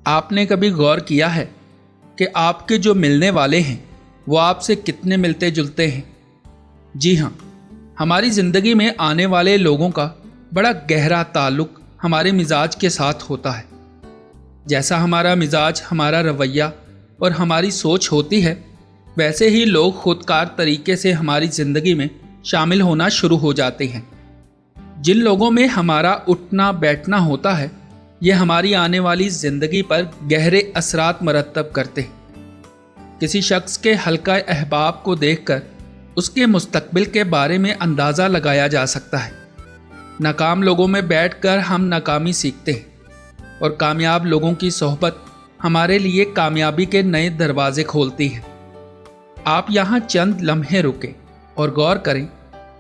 آپ نے کبھی غور کیا ہے کہ آپ کے جو ملنے والے ہیں وہ آپ سے کتنے ملتے جلتے ہیں؟ جی ہاں، ہماری زندگی میں آنے والے لوگوں کا بڑا گہرا تعلق ہمارے مزاج کے ساتھ ہوتا ہے۔ جیسا ہمارا مزاج، ہمارا رویہ اور ہماری سوچ ہوتی ہے، ویسے ہی لوگ خودکار طریقے سے ہماری زندگی میں شامل ہونا شروع ہو جاتے ہیں۔ جن لوگوں میں ہمارا اٹھنا بیٹھنا ہوتا ہے، یہ ہماری آنے والی زندگی پر گہرے اثرات مرتب کرتے ہیں۔ کسی شخص کے حلقہ احباب کو دیکھ کر اس کے مستقبل کے بارے میں اندازہ لگایا جا سکتا ہے۔ ناکام لوگوں میں بیٹھ کر ہم ناکامی سیکھتے ہیں، اور کامیاب لوگوں کی صحبت ہمارے لیے کامیابی کے نئے دروازے کھولتی ہے۔ آپ یہاں چند لمحے رکیں اور غور کریں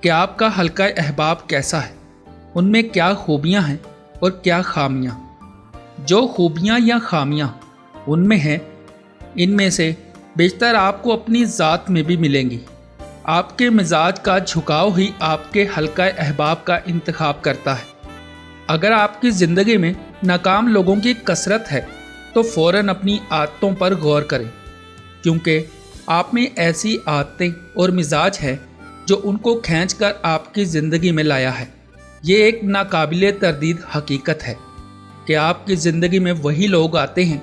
کہ آپ کا حلقہ احباب کیسا ہے، ان میں کیا خوبیاں ہیں اور کیا خامیاں۔ جو خوبیاں یا خامیاں ان میں ہیں، ان میں سے بیشتر آپ کو اپنی ذات میں بھی ملیں گی۔ آپ کے مزاج کا جھکاؤ ہی آپ کے حلقہ احباب کا انتخاب کرتا ہے۔ اگر آپ کی زندگی میں ناکام لوگوں کی کثرت ہے تو فوراً اپنی عادتوں پر غور کریں، کیونکہ آپ میں ایسی عادتیں اور مزاج ہے جو ان کو کھینچ کر آپ کی زندگی میں لایا ہے۔ یہ ایک ناقابل تردید حقیقت ہے کہ آپ کی زندگی میں وہی لوگ آتے ہیں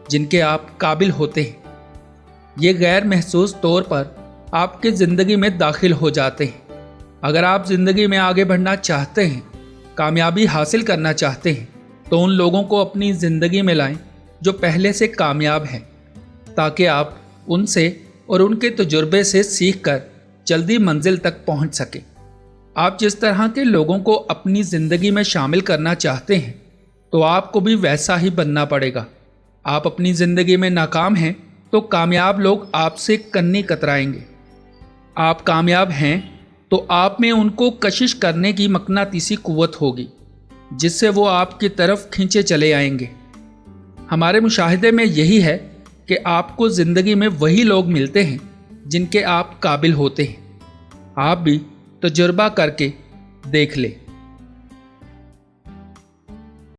جن کے آپ قابل ہوتے ہیں۔ یہ غیر محسوس طور پر آپ کی زندگی میں داخل ہو جاتے ہیں۔ اگر آپ زندگی میں آگے بڑھنا چاہتے ہیں، کامیابی حاصل کرنا چاہتے ہیں، تو ان لوگوں کو اپنی زندگی میں لائیں جو پہلے سے کامیاب ہیں، تاکہ آپ ان سے اور ان کے تجربے سے سیکھ کر جلدی منزل تک پہنچ سکیں۔ آپ جس طرح کے لوگوں کو اپنی زندگی میں شامل کرنا چاہتے ہیں، تو آپ کو بھی ویسا ہی بننا پڑے گا۔ آپ اپنی زندگی میں ناکام ہیں تو کامیاب لوگ آپ سے کنی کترائیں گے۔ آپ کامیاب ہیں تو آپ میں ان کو کشش کرنے کی مقناطیسی قوت ہوگی، جس سے وہ آپ کی طرف کھینچے چلے آئیں گے۔ ہمارے مشاہدے میں یہی ہے کہ آپ کو زندگی میں وہی لوگ ملتے ہیں جن کے آپ قابل ہوتے ہیں۔ آپ بھی تجربہ کر کے دیکھ لیں۔